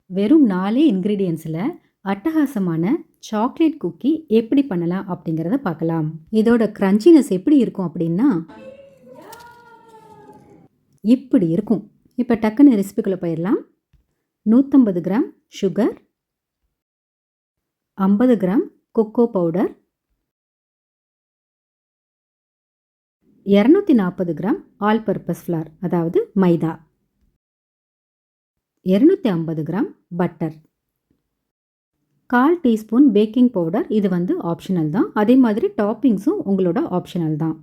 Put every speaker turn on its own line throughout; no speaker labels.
வெறும் 4 இன்கிரீடியன்ட்ஸில் அட்டகாசமான chocolate cookie எப்படி பண்ணலாம் அப்படிங்கிறத பார்க்கலாம். இதோட கிரன்ச்சினஸ் எப்படி இருக்கும் அப்படின்னா இப்படி இருக்கும். இப்போ டக்குன்னு ரெசிபிக்குள்ளே போயிடலாம். 150 gram sugar, 50 gram cocoa powder, 240 gram all purpose flower அதாவது மைதா, 250 gram butter, 1/4 teaspoon baking powder. இது ஆப்ஷனல் தான். அதே மாதிரி டாப்பிங்ஸும் உங்களோட ஆப்ஷனல் தான்.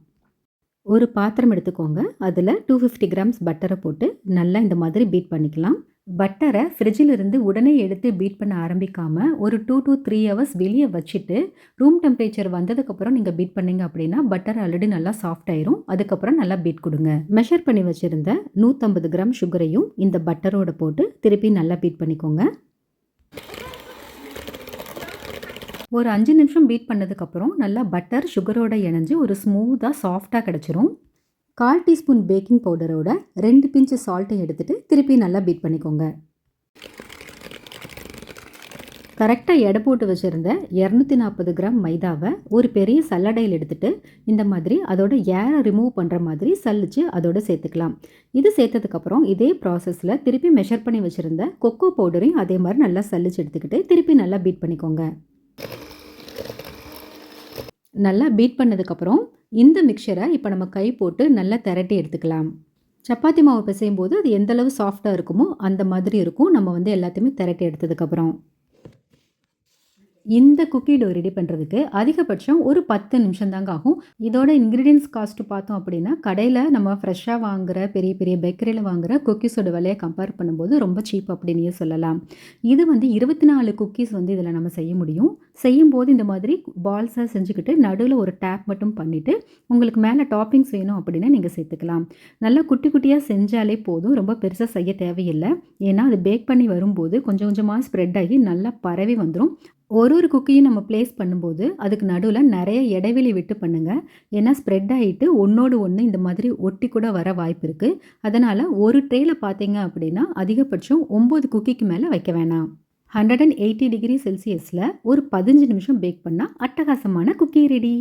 ஒரு பாத்திரம் எடுத்துக்கோங்க. அதில் 250 கிராம்ஸ் பட்டரை போட்டு நல்லா இந்த மாதிரி பீட் பண்ணிக்கலாம். பட்டரை ஃப்ரிட்ஜில் இருந்து உடனே எடுத்து பீட் பண்ண ஆரம்பிக்காமல் ஒரு 2 to 3 ஹவர்ஸ் வெளியே வச்சுட்டு ரூம் டெம்பரேச்சர் வந்ததுக்கப்புறம் நீங்கள் பீட் பண்ணிங்க அப்படின்னா பட்டர் ஆல்ரெடி நல்லா சாஃப்ட் ஆயிரும். அதுக்கப்புறம் நல்லா பீட் கொடுங்க. மெஷர் பண்ணி வச்சுருந்த 150 கிராம் சுகரையும் இந்த பட்டரோட போட்டு திருப்பி நல்லா பீட் பண்ணிக்கோங்க. ஒரு 5 நிமிஷம் பீட் பண்ணதுக்கப்புறம் நல்லா பட்டர் சுகரோட இணைஞ்சு ஒரு ஸ்மூத்தாக சாஃப்டாக கிடச்சிரும். 1/4 டீஸ்பூன் பேக்கிங் பவுடரோட 2 பிஞ்சு சால்ட்டை எடுத்துகிட்டு திருப்பி நல்லா பீட் பண்ணிக்கோங்க. கரெக்டாக எடை போட்டு வச்சுருந்த 240 கிராம் மைதாவை ஒரு பெரிய சல்லடையில் எடுத்துகிட்டு இந்த மாதிரி அதோட ஏரை ரிமூவ் பண்ணுற மாதிரி சல்லிச்சு அதோடு சேர்த்துக்கலாம். இது சேர்த்ததுக்கப்புறம் இதே ப்ராசஸில் திருப்பி மெஷர் பண்ணி வச்சுருந்த கொக்கோ பவுடரையும் அதே மாதிரி நல்லா சல்லிச்சு எடுத்துக்கிட்டு திருப்பி நல்லா பீட் பண்ணிக்கோங்க. நல்லா பீட் பண்ணதுக்கப்புறம் இந்த மிக்சரை இப்போ நம்ம கை போட்டு நல்லா திரட்டி எடுத்துக்கலாம். சப்பாத்தி மாவு பிசையும் போது அது எந்தளவு சாஃப்டாக இருக்குமோ அந்த மாதிரி இருக்கும். நம்ம எல்லாத்தையுமே திரட்டி எடுத்ததுக்கப்புறம் இந்த குக்கி டோ ரெடி பண்ணுறதுக்கு அதிகபட்சம் ஒரு 10 நிமிஷம் தாங்க ஆகும். இதோட இன்க்ரீடியன்ஸ் காஸ்ட்டு பார்த்தோம் அப்படின்னா கடையில் நம்ம ஃப்ரெஷ்ஷாக வாங்குகிற பெரிய பெரிய பேக்கரியில் வாங்குகிற குக்கீஸோட விலையை கம்பேர் பண்ணும்போது ரொம்ப சீப் அப்படின்னே சொல்லலாம். இது 24 குக்கீஸ் இதில் நம்ம செய்ய முடியும். செய்யும்போது இந்த மாதிரி பால்ஸாக செஞ்சுக்கிட்டு நடுவில் ஒரு டேப் மட்டும் பண்ணிவிட்டு உங்களுக்கு மேலே டாப்பிங்ஸ் வேணும் அப்படின்னா நீங்கள் சேர்த்துக்கலாம். நல்லா குட்டி குட்டியாக செஞ்சாலே போதும். ரொம்ப பெருசாக செய்ய தேவையில்லை. ஏன்னா அது பேக் பண்ணி வரும்போது கொஞ்சம் கொஞ்சமாக ஸ்ப்ரெட் ஆகி நல்லா பரவி வந்துடும். ஒரு குக்கியும் நம்ம ப்ளேஸ் பண்ணும்போது அதுக்கு நடுவில் நிறைய இடைவெளி விட்டு பண்ணுங்கள். ஏன்னா ஸ்ப்ரெட் ஆகிட்டு ஒன்றோடு ஒன்று இந்த மாதிரி ஒட்டி கூட வர வாய்ப்பு இருக்குது. அதனால் ஒரு ட்ரேயில் பார்த்தீங்க அப்படின்னா அதிகபட்சம் 9 குக்கிக்கு மேலே வைக்க வேணாம். 180 டிகிரி செல்சியஸில் ஒரு 15 நிமிஷம் பேக் பண்ணால் அட்டகாசமான குக்கி ரெடி.